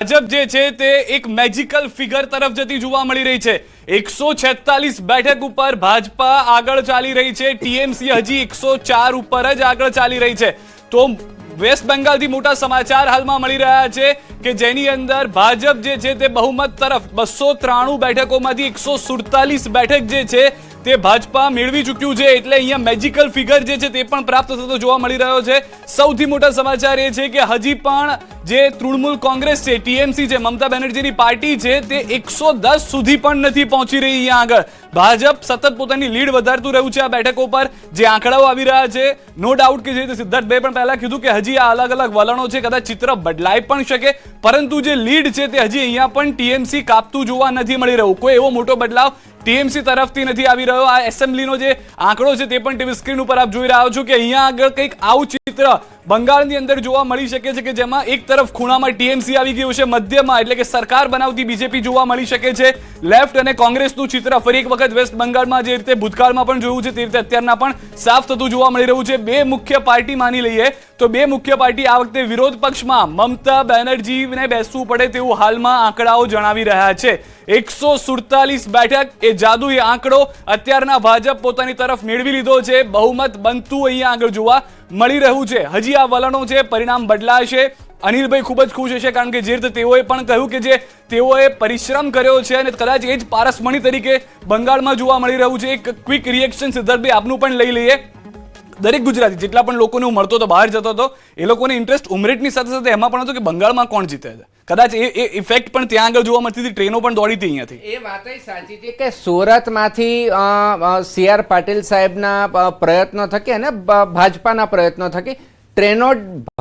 ભાજપ જે છે તે એક મેજિકલ ફિગર તરફ જતી જોવા મળી રહી છે। 146 બેઠક ઉપર ભાજપા આગળ ચાલી રહી છે। ટીએમસી હજી 104 ઉપર જ આગળ ચાલી રહી છે। તો વેસ્ટ બેંગાલથી મોટા સમાચાર હાલમાં મળી રહ્યા છે કે જેની અંદર ભાજપ જે છે તે બહુમત તરફ 293 બેઠકોમાંથી 147 બેઠક જે છે તે ભાજપા મેળવી ચૂક્યું છે। એટલે અહીંયા મેજિકલ ફિગર જે છે તે પણ પ્રાપ્ત થતો જોવા મળી રહ્યો છે। સૌથી મોટા સમાચાર એ છે કે હજી પણ જે તૃણમૂલ કોંગ્રેસ છે, ટીએમસી છે, મમતા બેનર્જીની પાર્ટી છે તે 110 સુધી પણ નથી પહોંચી રહી। અહીંયા આગળ ભાજપ સતત પોતાની લીડ વધારતું રહ્યું છે આ બેઠકો પર। જે આંકડાઓ આવી રહ્યા છે, નો ડાઉટ કે જે સિદ્ધાર્થભાઈ પણ પહેલા કીધું કે હજી આ અલગ અલગ વલણો છે, કદાચ ચિત્ર બદલાઈ પણ શકે, પરંતુ જે લીડ છે તે હજી અહીંયા પણ ટીએમસી કાપતું જોવા નથી મળી રહ્યું। કોઈ એવો મોટો બદલાવ ટીએમસી તરફથી નથી આવી રહ્યો। આ એસેમ્બલીનો જે આંકડો છે તે પણ ટીવી સ્ક્રીન ઉપર આપ જોઈ રહ્યા છો કે અહીંયા આગળ કંઈક આવું ચિત્ર બંગાળની અંદર જોવા મળી શકે છે કે જેમાં એક તરફ ખૂણામાં ટીએમસી આવી ગયું છે, મધ્યમાં એટલે કે સરકાર બનાવતી બીજેપી જોવા મળી શકે છે, લેફ્ટ અને કોંગ્રેસનું ચિત્ર ફરી એક વખત વેસ્ટ બંગાળમાં જે રીતે ભૂતકાળમાં પણ જોયું છે તે રીતે અત્યારના પણ સાફ થતું જોવા મળી રહ્યું છે। બે મુખ્ય પાર્ટી માની લઈએ તો બે મુખ્ય પાર્ટી આ વખતે વિરોધ પક્ષમાં મમતા બેનર્જીને બેસવું પડે તેવું હાલમાં આંકડાઓ જણાવી રહ્યા છે। 147 બેઠક એ જાદુઈ આંકડો અત્યારના ભાજપ પોતાની તરફ મેળવી લીધો છે। બહુમત બનતું અહીંયા આગળ જોવા મળી રહ્યું છે। હજી આ વલણો છે, પરિણામ બદલાશે। અનિલભાઈ ખૂબ જ ખુશ હશે કારણ કે જે રીતે તેઓએ પણ કહ્યું કે જે તેઓએ પરિશ્રમ કર્યો છે અને કદાચ એ જ પારસમણી તરીકે બંગાળમાં જોવા મળી રહ્યું છે। એક ક્વિક રિએક્શન સિદ્ધાર્થભાઈ આપનું પણ લઈ લઈએ। દરેક ગુજરાતી જેટલા પણ લોકોને હું મળતો હતો, બહાર જતો હતો, એ લોકોને ઇન્ટરેસ્ટ ઉમરેઠની સાથે સાથે એમાં પણ હતો કે બંગાળમાં કોણ જીતે છે। કદાચ એ ઇફેક્ટ પણ ત્યાં આગળ જોવા મળતી હતી, ટ્રેનો પણ દોડી હતી અહીંયાથી। એ વાત સાચી છે કે સુરતમાંથી સી.આર. પાટીલ સાહેબના પ્રયત્નો થકી અને ભાજપાના પ્રયત્નો થકી ટ્રેનો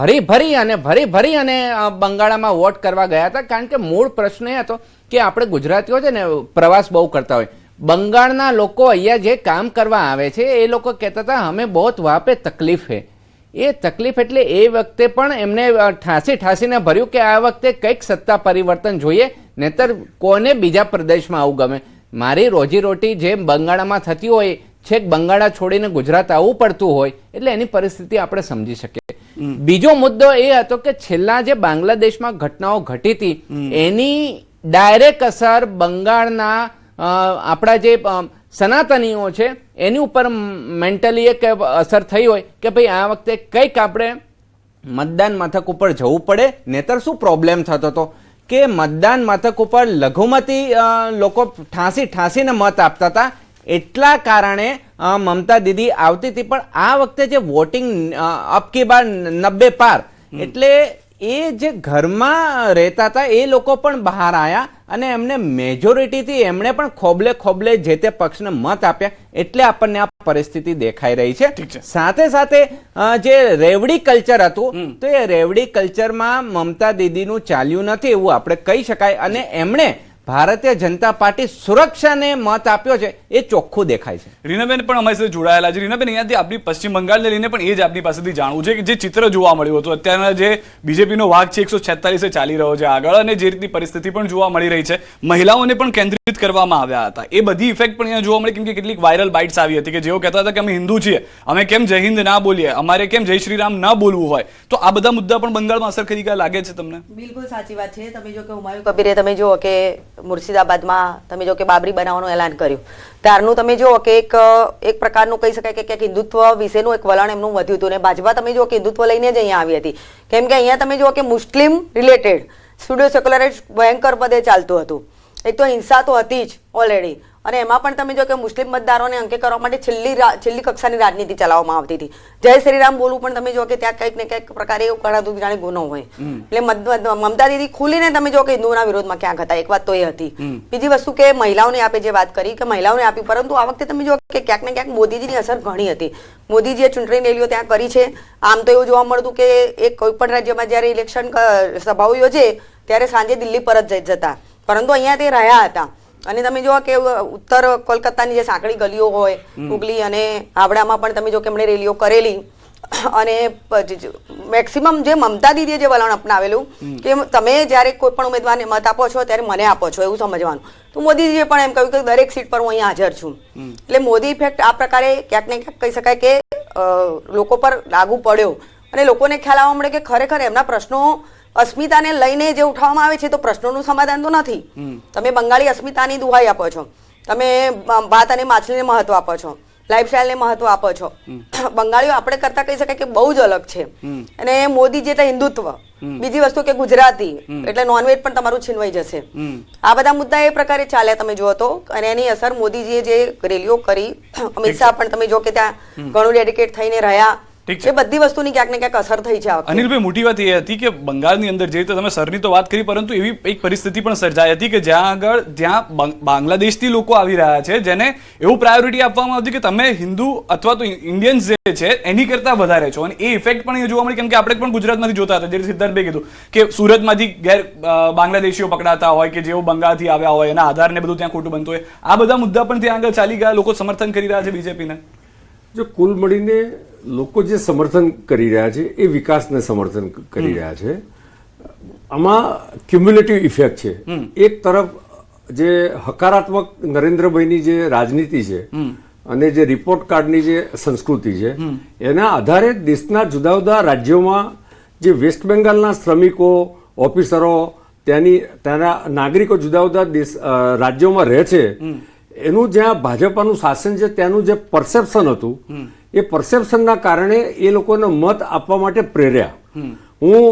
ભરી ભરી અને બંગાળમાં વોટ કરવા ગયા હતા। કારણ કે મૂળ પ્રશ્ન એ હતો કે આપણે ગુજરાતીઓ છે ને પ્રવાસ બહુ કરતા હોય, બંગાળના લોકો અહીંયા જે કામ કરવા આવે છે એ લોકો કહેતા હતા હમે બહુત વહાં પે તકલીફ હે। એ તકલીફ એટલે એ વખતે પણ એમને ઠાસીને ભર્યું કે આ વખતે કંઈક સત્તા પરિવર્તન જોઈએ, નહીતર કોને બીજા પ્રદેશમાં આવું ગમે। મારી રોજીરોટી જે બંગાળમાં થતી હોય, છેક બંગાળા છોડીને ગુજરાત આવવું પડતું હોય, એટલે એની પરિસ્થિતિ આપણે સમજી શકીએ। બીજો મુદ્દો એ હતો કે છેલ્લા જે બાંગ્લાદેશમાં ઘટનાઓ ઘટી હતી એની ડાયરેક્ટ અસર બંગાળના આપણા જે સનાતનીઓ છે એની ઉપર મેન્ટલી એક અસર થઈ હોય કે ભાઈ આ વખતે કંઈક આપણે મતદાન મથક ઉપર જવું પડે, નહીતર શું પ્રોબ્લેમ થતો હતો કે મતદાન મથક ઉપર લઘુમતી લોકો ઠાંસીને મત આપતા હતા, એટલા કારણે મમતા દીદી આવતી હતી। પણ આ વખતે જે વોટિંગ અબકી બાર 90 પાર, એટલે એ જે ઘરમાં રહેતા હતા એ લોકો પણ બહાર આવ્યા અને એમને મેજોરિટીથી એમણે પણ ખોબલે જે તે પક્ષને મત આપ્યા, એટલે આપણને આ પરિસ્થિતિ દેખાઈ રહી છે। સાથે સાથે જે રેવડી કલ્ચર હતું તો એ રેવડી કલ્ચરમાં મમતા દીદીનું ચાલ્યું નથી એવું આપણે કહી શકાય, અને એમણે ભારતીય જનતા પાર્ટી સુરક્ષાને મત આપ્યો છે એ ચોખ્ખું દેખાય છે। રીનાબેન પણ અમારી સાથે જોડાયેલા છે। રીનાબેન, અહીંયાથી આપણી પશ્ચિમ બંગાળને લઈને પણ એ જ આપણી પાસેથી જાણવું છે કે જે ચિત્ર જોવા મળ્યું હતું અત્યારના જે બીજેપીનો વાઘ છે 146 ચાલી રહ્યો છે આગળ, અને જે રીતની પરિસ્થિતિ પણ જોવા મળી રહી છે, મહિલાઓને પણ કેન્દ્રિત કરવામાં આવ્યા હતા, એ બધી ઇફેક્ટ પણ અહીંયા જોવા મળી કેમ કે કેટલીક વાયરલ બાઇટ્સ આવી હતી કે જેઓ કહેતા હતા કે અમે હિન્દુ છીએ, અમે કેમ જય હિન્દ ના બોલીએ, અમારે કેમ જય શ્રી રામ ના બોલવું હોય। તો આ બધા મુદ્દા પણ બંગાળમાં અસર કરી લાગે છે તમને? બિલકુલ સાચી વાત છે। તમે જો કે હુમાયુ કબીરે તમે જુઓ કે મુર્શિદાબાદમાં તમે જો કે બાબરી બનાવવાનું એલાન કર્યું, ત્યારનું તમે જુઓ કે એક પ્રકારનું કહી શકાય કે ક્યાંક હિન્દુત્વ વિશેનું એક વલણ એમનું વધ્યું હતું, ને ભાજપા તમે જુઓ કે હિન્દુત્વ લઈને જ અહીંયા આવી હતી, કેમ કે અહીંયા તમે જુઓ કે મુસ્લિમ રિલેટેડ સ્ટુડિયો સેક્યુલરિસ્ટ ભયંકર પદે ચાલતું હતું। એક તો હિંસા તો હતી જ ઓલરેડી, અને એમાં પણ તમે જો કે મુસ્લિમ મતદારોને અંકે કરવા માટે છેલ્લી કક્ષાની રાજનીતિ ચલાવવામાં આવતી હતી। જય શ્રીરામ બોલવું પણ તમે જો કે ત્યાં કંઈક ને કંઈક પ્રકારે એવું કરાતું જાણે ગુનો હોય, એટલે મમતા દીદી ખુલીને તમે જો કે હિન્દુઓના વિરોધમાં ક્યાંક હતા। એક વાત તો એ હતી। બીજી વસ્તુ કે મહિલાઓને આપે જે વાત કરી કે મહિલાઓને આપી, પરંતુ આ વખતે તમે જો કે ક્યાંક ને ક્યાંક મોદીજીની અસર ઘણી હતી। મોદીજીએ ચૂંટણી રેલીઓ ત્યાં કરી છે। આમ તો એવું જોવા મળતું કે એક કોઈ પણ રાજ્યમાં જ્યારે ઇલેક્શન સભાઓ યોજે ત્યારે સાંજે દિલ્હી પરત જતા, પરંતુ અહીંયા તે રહ્યા હતા। અને તમે જો કે ઉત્તર કોલકાતાની જે સાંકડી ગલીઓ હોય, હુગલી અને હાવડામાં પણ તમે જો કે એમણે રેલીઓ કરેલી, અને મેક્સિમમ જે મમતા દીદીએ જે વલણ અપનાવેલું કે તમે જ્યારે કોઈ પણ ઉમેદવારને મત આપો છો ત્યારે મને આપો છો એવું સમજવાનું, તો મોદીજીએ પણ એમ કહ્યું કે દરેક સીટ પર હું અહીંયા હાજર છું। એટલે મોદી ઇફેક્ટ આ પ્રકારે ક્યાંક ને ક્યાંક કહી શકાય કે લોકો પર લાગુ પડ્યો, અને લોકોને ખ્યાલ આવવા મળે કે ખરેખર એમના પ્રશ્નો અસ્મિતાને લઈને જે ઉઠાવવામાં આવે છે તો પ્રશ્નોનું સમાધાન તો નથી. તમે બંગાળી અસ્મિતાની દુહાઈ આપો છો, તમે ભાત અને માછલીને મહત્વ આપો છો, લાઈફસ્ટાઈલને મહત્વ આપો છો. બંગાળીઓ આપણે કરતા કહી શકાય કે બહુ જ અલગ છે. અને મોદી જે હિન્દુત્વ, બીજી વસ્તુ કે ગુજરાતી એટલે નોનવેજ પણ તમારું છીનવાઈ જશે. આ બધા મુદ્દા એ પ્રકારે ચાલ્યા તમે જુઓ તો, અને એની અસર મોદીજીએ જે રેલીઓ કરી, અમિત શાહ પણ તમે જો કે ત્યાં ઘણું ડેડિકેટ થઈને રહ્યા, એ બધી વસ્તુની ક્યાંક ને ક્યાંક અસર થઈ છે. અનિલભાઈ, મોટી વાત એ હતી કે બંગાળની અંદર જે રીતે તમે સરની તો વાત કરી, પરંતુ એવી એક પરિસ્થિતિ પણ સર્જાઈ હતી કે જ્યાં બાંગ્લાદેશથી લોકો આવી રહ્યા છે, જેને એવું પ્રાયોરિટી આપવામાં આવતી કે તમે હિન્દુ અથવા તો ઇન્ડિયન્સ જે છે એની કરતા વધારે છો, અને એ ઇફેક્ટ પણ એ જોવા મળી. કેમ કે આપણે પણ ગુજરાતમાંથી જોતા હતા, જે સિદ્ધાર્થભાઈ કીધું કે સુરતમાંથી બાંગ્લાદેશીઓ પકડાતા હોય કે જેઓ બંગાળથી આવ્યા હોય, એના આધારને બધું ત્યાં ખોટું બનતું હોય. આ બધા મુદ્દા પણ ત્યાં આગળ ચાલી ગયા, લોકો સમર્થન કરી રહ્યા છે બીજેપીને. જો કુલ મળીને લોકો જે સમર્થન કરી રહ્યા છે એ વિકાસને સમર્થન કરી રહ્યા છે. આમાં ક્યુમ્યુલેટિવ ઇફેક્ટ છે. એક તરફ જે હકારાત્મક નરેન્દ્રભાઈની જે રાજનીતિ છે અને જે રિપોર્ટ કાર્ડની જે સંસ્કૃતિ છે, એના આધારે દેશના જુદા જુદા રાજ્યોમાં જે વેસ્ટ બેંગાલના શ્રમિકો, ઓફિસરો, ત્યાંના નાગરિકો જુદા જુદા રાજ્યોમાં રહે છે, એનું જ્યાં ભાજપાનું શાસન છે ત્યાંનું જે પરસેપ્શન હતું, એ પરસેપ્શનના કારણે એ લોકોને મત આપવા માટે પ્રેર્યા.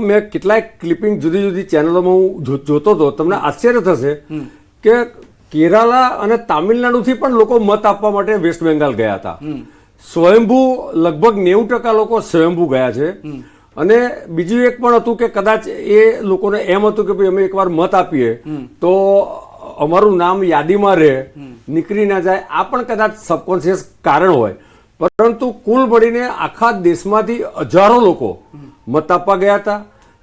મેં કેટલાય ક્લિપિંગ જુદી જુદી ચેનલોમાં હું જોતો હતો. તમને આશ્ચર્ય થશે કે કેરાલા અને તામિલનાડુથી પણ લોકો મત આપવા માટે વેસ્ટ બેંગાલ ગયા હતા. સ્વયંભૂ લગભગ 90% લોકો સ્વયંભૂ ગયા છે. અને બીજું એક પણ હતું કે કદાચ એ લોકોને એમ હતું કે ભાઈ અમે એકવાર મત આપીએ તો અમારું નામ યાદીમાં રહે, નીકળી ના જાય. આ પણ કદાચ સબકોન્શિયસ કારણ હોય. પરંતુ કુલ મળીને આખા દેશમાંથી હજારો લોકો મત આપવા ગયા હતા,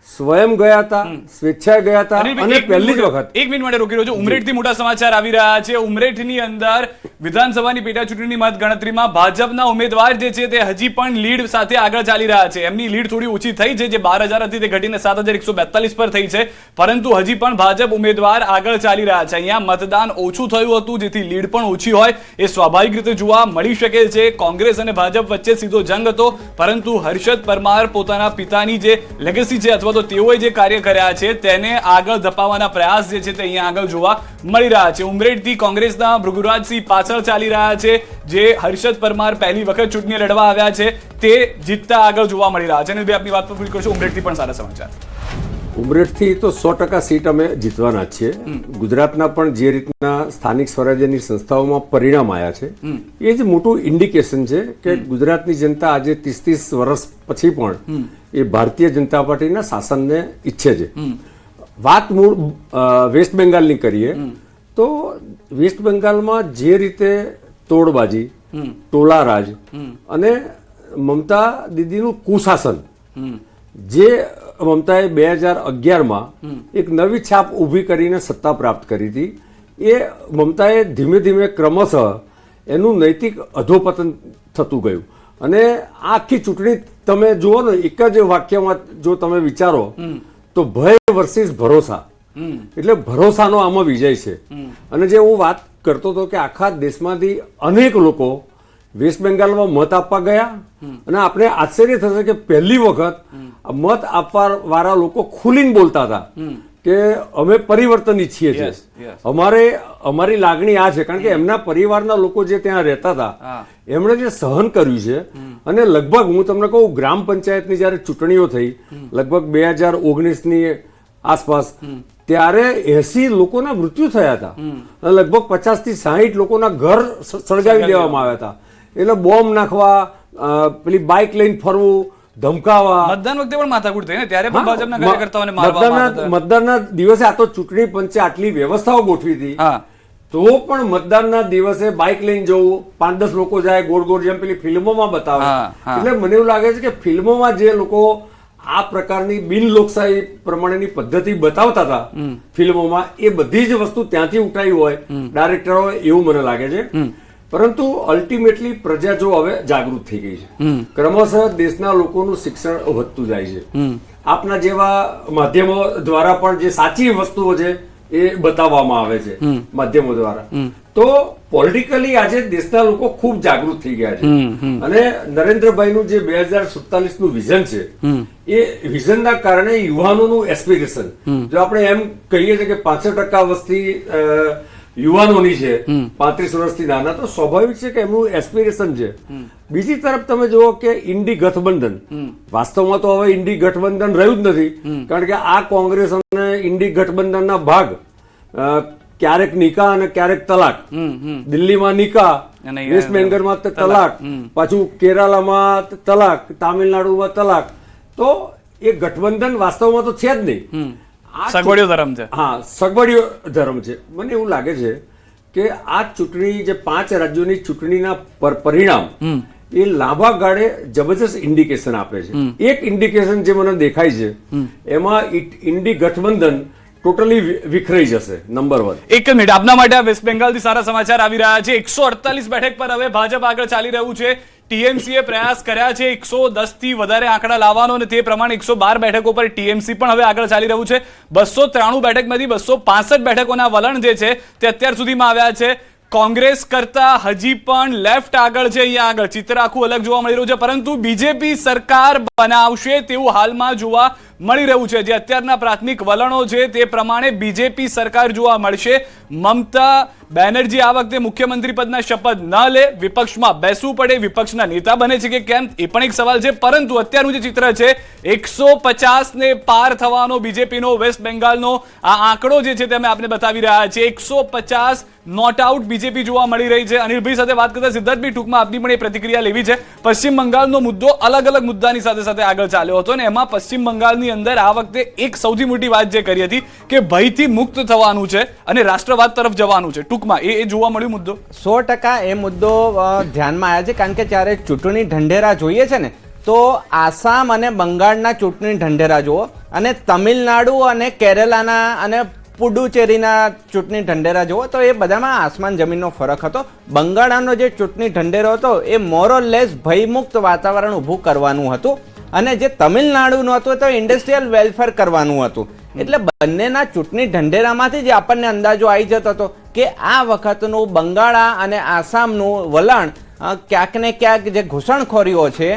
સ્વયં ગયા હતા, સ્વેચ્છાએ ગયા હતા. અને પહેલી જ વખત એક મિનિટ માટે રોકી રહ્યો છું. ઉમરેઠથી મોટા સમાચાર આવી રહ્યા છે. ઉમરેઠની અંદર વિધાનસભાની પેટા ચૂંટણીની મત ગણતરીમાં ભાજપના ઉમેદવાર જે છે તે હજી પણ લીડ સાથે આગળ ચાલી રહ્યા છે. એમની લીડ થોડી ઓછી થઈ છે, જે 12,000 હતી તે ઘટીને 7,142 પર થઈ છે, પરંતુ હજી પણ ભાજપ ઉમેદવાર આગળ ચાલી રહ્યા છે. અહીંયા મતદાન ઓછું થયું હતું, જેથી લીડ પણ ઓછી હોય એ સ્વાભાવિક રીતે જોવા મળી શકે છે. કોંગ્રેસ અને ભાજપ વચ્ચે સીધો જંગ હતો, પરંતુ હર્ષદ પરમાર પોતાના પિતાની જે લેગેસી છે અથવા તો તેઓએ જે કાર્ય કર્યા છે તેને આગળ ધપાવવાના પ્રયાસ જે છે તે અહીંયા આગળ જોવા મળી રહ્યા છે. ઉમરેઠથી કોંગ્રેસના ભૃગુરાજસિંહ પાછળ ચાલી રહ્યા છે, જે હર્ષદ પરમાર પહેલી વખત ચૂંટણી લડવા આવ્યા છે તે જીતતા આગળ જોવા મળી રહ્યા છે. અને આપની વાત પર પૂરી કરશું. ઉમરેઠથી પણ સારા સમાચાર. ઉમરેઠથી તો 100% સીટ અમે જીતવાના જ છીએ. ગુજરાતના પણ જે રીતના સ્થાનિક સ્વરાજ્યની સંસ્થાઓમાં પરિણામ આવ્યા છે, એ જ મોટું ઇન્ડિકેશન છે કે ગુજરાતની જનતા આજે 30 વર્ષ પછી પણ એ ભારતીય જનતા પાર્ટીના શાસનને ઈચ્છે છે. વાત મૂળ વેસ્ટ બેંગાલની કરીએ તો વેસ્ટ બેંગાલમાં જે રીતે તોડબાજી, ટોળારાજ અને મમતા દીદીનું કુશાસન, જે મમતાએ 2011માં એક નવી છાપ ઊભી કરીને સત્તા પ્રાપ્ત કરી હતી, એ મમતાએ ધીમે ધીમે ક્રમશઃ એનું નૈતિક અધોપતન થતું ગયું. અને આ આખી ચૂંટણી તમે જુઓ ને, એક જ વાક્યમાં જો તમે વિચારો તો ભય વર્સિસ ભરોસા, એટલે ભરોસાનો આમાં વિજય છે. અને જે હું વાત કરતો હતો કે આખા દેશમાંથી અનેક લોકો વેસ્ટ બેંગાલમાં મત આપવા ગયા, અને આપણે આશ્ચર્ય થશે કે પહેલી વખત મત આપવા વાળા લોકો ખુલીને બોલતા હતા કે અમે પરિવર્તન ઈચ્છીએ છીએ, અમારી લાગણી આ છે. કારણ કે એમના પરિવારના લોકો જે ત્યાં રહેતા હતા એમણે જે સહન કર્યું છે, અને લગભગ હું તમને કહું, ગ્રામ પંચાયતની જયારે ચૂંટણીઓ થઈ લગભગ 2019ની આસપાસ, ત્યારે 80 લોકોના મૃત્યુ થયા હતા, અને લગભગ 50 થી 60 લોકોના ઘર સળગાવી દેવામાં આવ્યા હતા. એટલે બોમ્બ નાખવા, પેલી બાઇક લઈને ફરવું, ધમકાવા. મતદાન વખતે પણ માથાકૂટ થઈ ને, ત્યારે પણ ભાજપના કાર્યકર્તાઓને મારવામાં મતદાનના દિવસે આ તો ચૂંટણી પંચે આટલી વ્યવસ્થાઓ ગોઠવી હતી, તો પણ મતદાનના દિવસે બાઇક લઈને જવું, 5-10 લોકો જાય ગોળ ગોળ, જેમ પેલી ફિલ્મોમાં બતાવે. એટલે મને એવું લાગે છે કે ફિલ્મોમાં જે લોકો આ પ્રકારની બિન લોકશાહી પ્રમાણેની પદ્ધતિ બતાવતા હતા ફિલ્મોમાં, એ બધી જ વસ્તુ ત્યાંથી ઉઠાવી હોય ડાયરેક્ટરો, એવું મને લાગે છે. પરંતુ અલ્ટિમેટલી પ્રજા જો હવે જાગૃત થઈ ગઈ છે, ક્રમશઃ દેશના લોકોનું શિક્ષણ વધતું જાય છે. આપના જેવા માધ્યમો દ્વારા પણ જે સાચી વસ્તુઓ છે એ બતાવવામાં આવે છે માધ્યમો દ્વારા. તો પોલિટિકલી આજે દેશના લોકો ખૂબ જાગૃત થઈ ગયા છે અને નરેન્દ્રભાઈનું જે 2047 નું વિઝન છે એ વિઝનના કારણે યુવાનોનું એસ્પિરેશન, જો આપણે એમ કહીએ છીએ કે 65% વસ્તી યુવાનોની છે 35 વર્ષથી નાના, તો સ્વાભાવિક છે કે એમનું એસ્પિરેશન છે. બીજી તરફ તમે જુઓ કે ઇન્ડી ગઠબંધન, વાસ્તવમાં તો હવે ઇન્ડી ગઠબંધન રહ્યું જ નથી, કારણ કે આ કોંગ્રેસ અને ઇન્ડી ગઠબંધનના ભાગ ક્યારેક નિકાહ અને ક્યારેક તલાક. દિલ્હીમાં નિકાહ, વેસ્ટ બેંગલમાં તલાક, પાછું કેરાલામાં તલાક, તામિલનાડુમાં તલાક. તો એ ગઠબંધન વાસ્તવમાં તો છે જ નહીં, સગવડિયો ધર્મ છે. હા, સગવડિયો ધર્મ છે. મને એવું લાગે છે કે આ ચૂંટણી, જે 5 રાજ્યોની ચૂંટણીના પરિણામ એ લાંબા ગાળે જબરજસ્ત ઇન્ડિકેશન આપે છે. એક ઇન્ડિકેશન જે મને દેખાય છે એમાં ઇન્ડી ગઠબંધન ટોટલી વિખરાઈ જશે. નંબર 1. એક મિનિટ, આપના માટે વેસ્ટ બેંગાલથી સારા સમાચાર આવી રહ્યા છે. 148 બેઠક પર હવે ભાજપ આગળ ચાલી રહ્યું છે. ટીએમસીએ પ્રયાસ કર્યા છે 110 થી વધારે આંકડા લાવવાનો અને તે પ્રમાણે 112 બેઠકો પર ટીએમસી પણ હવે આગળ ચાલી રહ્યું છે. 293 બેઠકમાંથી 265 બેઠકોના વલણ જે છે તે અત્યાર સુધીમાં આવ્યા છે. કોંગ્રેસ કરતા હજી પણ લેફ્ટ આગળ છે. અહીંયા આગળ ચિત્ર આખું અલગ જોવા મળી રહ્યું છે, પરંતુ બીજેપી સરકાર બનાવશે તેવું હાલમાં જોવા મળી રહ્યું છે. જે અત્યારના પ્રાથમિક વલણો છે તે પ્રમાણે બીજેપી સરકાર જોવા મળશે. મમતા બેનર્જી આ વખતે મુખ્યમંત્રી પદના શપથ ન લે, વિપક્ષમાં બેસવું પડે, વિપક્ષના નેતા બને છે કે કેમ એ પણ એક સવાલ છે. પરંતુ અત્યારનું જે ચિત્ર છે 150 ને પાર થવાનો બીજેપીનો વેસ્ટ બેંગાલનો આ આંકડો જે છે તે અમે આપને બતાવી રહ્યા છીએ. 150 નોટ આઉટ બીજેપી જોવા મળી રહી છે. અનિલભાઈ સાથે વાત કરતા સિદ્ધાર્થભાઈ, ટૂંકમાં આપની પણ એ પ્રતિક્રિયા લેવી છે. પશ્ચિમ બંગાળનો મુદ્દો અલગ અલગ મુદ્દાની સાથે સાથે આગળ ચાલ્યો હતો અને એમાં પશ્ચિમ બંગાળની અંદર આ વખતે એક સૌથી મોટી વાત જે કરી હતી કે ભયથી મુક્ત થવાનું છે અને રાષ્ટ્રવાદ તરફ જવાનું છે. ટૂંકમાં એ જોવા મળ્યો મુદ્દો. 100% એ મુદ્દો ધ્યાનમાં આવ્યા છે, કારણ કે જ્યારે ચૂંટણી ઢંઢેરા જોઈએ છે ને, તો આસામ અને બંગાળના ચૂંટણી ઢંઢેરા જુઓ અને તમિલનાડુ અને કેરલાના અને પુડુચેરીના ચૂંટણી ઢંઢેરા જુઓ તો એ બધામાં આસમાન જમીનનો ફરક હતો. બંગાળનો જે ચૂંટણી ઢંઢેરો હતો એ મોરલેસ ભયમુક્ત વાતાવરણ ઊભું કરવાનું હતું અને જે તમિલનાડુનું હતું તો ઇન્ડસ્ટ્રીયલ વેલફેર કરવાનું હતું. એટલે બંનેના ચૂંટણી ઢંઢેરામાંથી જ આપણને અંદાજો આવી જતો હતો કે આ વખતનું બંગાળા અને આસામનું વલણ ક્યાંક ને ક્યાંક જે ઘૂસણખોરીઓ છે,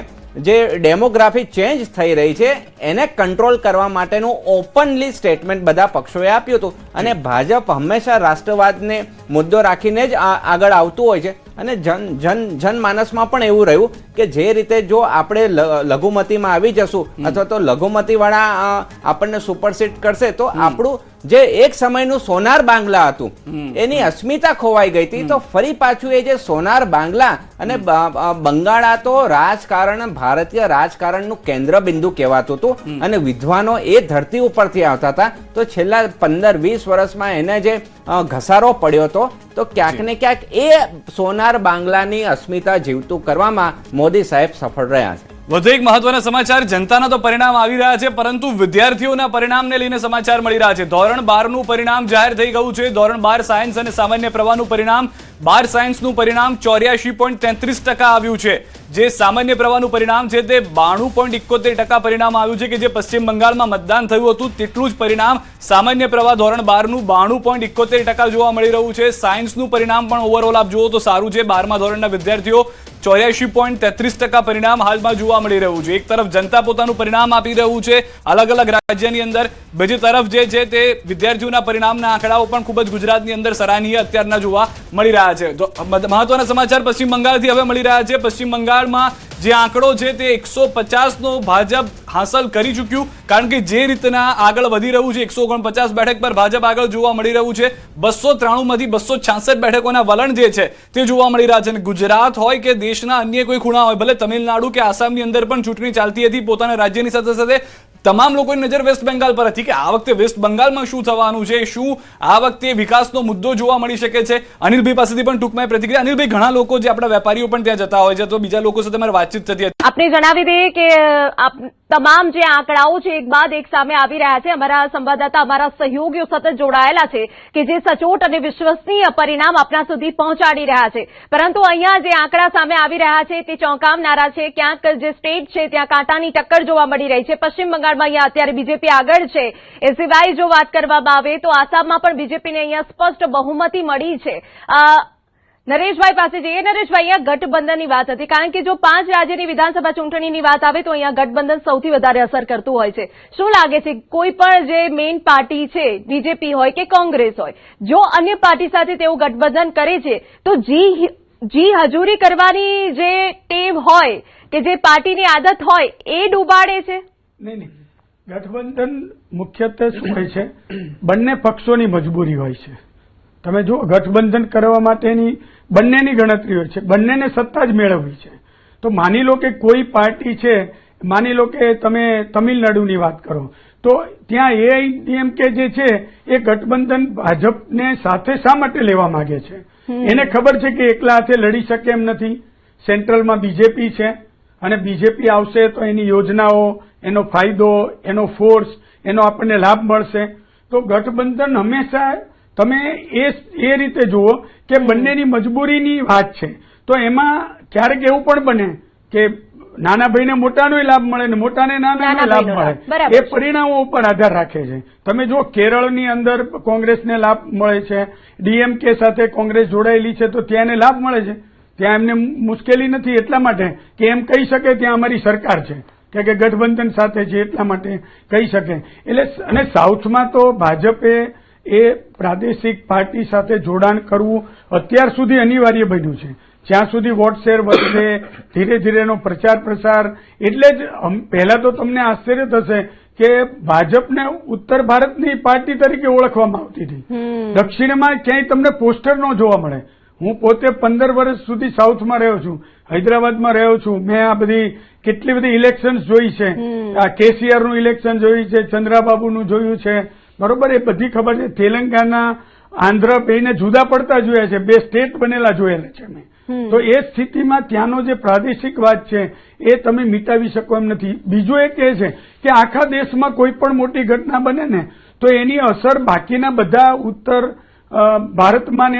જે ડેમોગ્રાફી ચેન્જ થઈ રહી છે, એને કંટ્રોલ કરવા માટેનું ઓપનલી સ્ટેટમેન્ટ બધા પક્ષોએ આપ્યું હતું. અને ભાજપ હંમેશા રાષ્ટ્રવાદને મુદ્દો રાખીને જ આગળ આવતું હોય છે. અને જનમાનસમાં પણ એવું રહ્યું કે જે રીતે જો આપણે લઘુમતીમાં આવી જશું અથવા તો લઘુમતીવાળા આપણને સુપરસીટ કરશે તો આપણું જે એક સમયનું સોનાર બાંગ્લા હતું એની અસ્મિતા ખોવાઈ ગઈ હતી. તો ફરી પાછું એ જે સોનાર બાંગ્લા અને બંગાળા તો રાજકારણ, ભારતીય રાજકારણનું કેન્દ્ર બિંદુ કહેવાતું હતું અને વિદ્વાનો એ ધરતી ઉપરથી આવતા હતા. તો છેલ્લા 15-20 વર્ષમાં એને જે ઘસારો પડ્યો હતો તો ક્યાંક ને ક્યાંક એ સોનાર બાંગ્લાની અસ્મિતા જીવતું કરવામાં મોદી સાહેબ સફળ રહ્યા છે. વધુ એક મહત્વના સમાચાર, જનતાના તો પરિણામ આવી રહ્યા છે પરંતુ વિદ્યાર્થીઓના પરિણામને લઈને સમાચાર મળી રહ્યા છે. ધોરણ 12 નું પરિણામ જાહેર થઈ ગયું છે. ધોરણ 12 સાયન્સ અને સામાન્ય પ્રવાહનું પરિણામ, 12 સાયન્સનું પરિણામ 84.33% આવ્યું છે. જે સામાન્ય પ્રવાહનું પરિણામ છે તે 92.71% પરિણામ આવ્યું છે કે જે પશ્ચિમ બંગાળમાં મતદાન થયું હતું તેટલું જ પરિણામ સામાન્ય પ્રવાહ ધોરણ 12 નું 92.71% જોવા મળી રહ્યું છે. સાયન્સનું પરિણામ પણ ઓવરઓલ આપ જુઓ તો સારું છે. 12મા ધોરણના વિદ્યાર્થીઓ 84.33% પરિણામ હાલમાં જોવા મળી રહ્યું છે. એક તરફ જનતા પોતાનું પરિણામ આપી રહ્યું છે અલગ અલગ રાજ્યની અંદર, બીજી તરફ જે છે તે વિદ્યાર્થીઓના પરિણામના આંકડાઓ પણ ખૂબ જ ગુજરાતની અંદર સરાહનીય અત્યારના જોવા મળી રહ્યા છે. મહત્વના સમાચાર પશ્ચિમ બંગાળથી હવે મળી રહ્યા છે. પશ્ચિમ બંગાળમાં જે આંકડો છે તે 150નો ભાજપ હાંસલ કરી ચૂક્યું, કારણ કે જે રીતના આગળ વધી રહ્યું છે 149 બેઠક પર ભાજપ આગળ જોવા મળી રહ્યું છે. 293માંથી 266 બેઠકોના વલણ જે છે તે જોવા મળી રહ્યા છે. અને ગુજરાત હોય કે દેશના અન્ય કોઈ ખૂણા હોય, ભલે તમિલનાડુ કે આસામની અંદર પણ ચૂંટણી ચાલતી હતી, પોતાના રાજ્યની સાથે સાથે તમામ લોકોની નજર વેસ્ટ બેંગાલ પર હતી કે આ વખતે વેસ્ટ બંગાળમાં શું થવાનું છે, શું આ વખતે વિકાસનો મુદ્દો જોવા મળી શકે છે. અનિલભાઈ પાસેથી પણ ટૂંકમાં પ્રતિક્રિયા. અનિલભાઈ, ઘણા લોકો જે આપણા વેપારીઓ પણ ત્યાં જતા હોય છે તો બીજા લોકો સાથે મારી વાતચીત થતી હતી. આપને જણાવી દઈએ કે તમામ જે આંકડાઓ છે એક બાદ એક સામે આવી રહ્યા છે. અમારા સંવાદદાતા, અમારા સહયોગીઓ સતત જોડાયેલા છે કે જે સચોટ અને વિશ્વસનીય પરિણામ આપણા સુધી પહોંચાડી રહ્યા છે. પરંતુ અહીંયા જે આંકડા સામે આવી રહ્યા છે તે ચોંકાવનારા છે. ક્યાંક જે સ્ટેટ છે ત્યાં કાંટાની ટક્કર જોવા મળી રહી છે. પશ્ચિમ બંગાળમાં અહીંયા અત્યારે બીજેપી આગળ છે. એ સિવાય જો વાત કરવામાં આવે તો આસામમાં પણ બીજેપીને અહીંયા સ્પષ્ટ બહુમતી મળી છે. નરેશભાઈ પાસે જઈએ. નરેશભાઈ, અહીંયા ગઠબંધનની વાત હતી, કારણ કે જો 5 રાજ્યની વિધાનસભા ચૂંટણીની વાત આવે તો અહીંયા ગઠબંધન સૌથી વધારે અસર કરતું હોય છે. શું લાગે છે, કોઈ પણ જે મેઇન પાર્ટી છે, બીજેપી હોય કે કોંગ્રેસ હોય, જો અન્ય પાર્ટી સાથે તેઓ ગઠબંધન કરે છે તો જી હજૂરી કરવાની જે ટેવ હોય કે જે પાર્ટીની આદત હોય એ ડૂબાડે છે? નહીં, ગઠબંધન મુખ્યત્વે શું હોય છે, બંને પક્ષોની મજબૂરી હોય છે. તમે જો ગઠબંધન કરવા માટેની બંનેની ગણતરી હોય છે, બંનેને સત્તા જ મેળવવી છે. તો માની લો કે કોઈ પાર્ટી છે, માની લો કે તમે તમિલનાડુની વાત કરો તો ત્યાં એઆઈડીએમકે જે છે એ ગઠબંધન ભાજપને સાથે શા માટે લેવા માંગે છે? એને ખબર છે કે એકલા હાથે લડી શકે એમ નથી. સેન્ટ્રલમાં બીજેપી છે અને બીજેપી આવશે તો એની યોજનાઓ, એનો ફાયદો, એનો ફોર્સ, એનો આપણને લાભ મળશે. તો ગઠબંધન હંમેશા તમે એ રીતે જુઓ કે બંનેની મજબૂરીની વાત છે. તો એમાં ક્યારેક એવું પણ બને કે નાના ભાઈને મોટાનો લાભ મળે ને મોટાને નાનાનો લાભ મળે. એ પરિણામો ઉપર આધાર રાખે છે. તમે જો કેરળની અંદર કોંગ્રેસને લાભ મળે છે, ડીએમકે સાથે કોંગ્રેસ જોડાયેલી છે તો ત્યાં એને લાભ મળે છે. ત્યાં એમને મુશ્કેલી નથી, એટલા માટે કે એમ કહી શકે ત્યાં અમારી સરકાર છે કે ગઠબંધન સાથે છે, એટલા માટે કહી શકે. એટલે અને સાઉથમાં તો ભાજપે એ પ્રાદેશિક પાર્ટી સાથે જોડાણ કરવું અત્યાર સુધી અનિવાર્ય બન્યું છે. જ્યાં સુધી વોટ શેર વધશે, ધીરે ધીરે એનો પ્રચાર પ્રસાર. એટલે જ પહેલા તો તમને આશ્ચર્ય થશે કે ભાજપને ઉત્તર ભારતની પાર્ટી તરીકે ઓળખવામાં આવતી હતી. દક્ષિણમાં ક્યાંય તમને પોસ્ટર ન જોવા મળે. હું પોતે 15 વર્ષ સુધી સાઉથમાં રહ્યો છું, હૈદરાબાદમાં રહ્યો છું. મેં આ બધી કેટલી બધી ઇલેક્શન જોઈ છે. આ કેસીઆર નું ઇલેક્શન જોયું છે, ચંદ્રાબાબુનું જોયું છે, બરોબર, એ બધી ખબર છે. તેલંગાના, આંધ્ર બેને જુદા પડતા જોયા છે, 2 સ્ટેટ બનેલા જોયેલા છે મેં. તો એ સ્થિતિમાં ત્યાંનો જે પ્રાદેશિકવાદ છે એ તમે મિટાવી શકો એમ નથી. બીજું એક એ છે કે આખા દેશમાં કોઈ પણ મોટી ઘટના બને ને તો એની અસર બાકીના બધા ઉત્તર ભારતમાં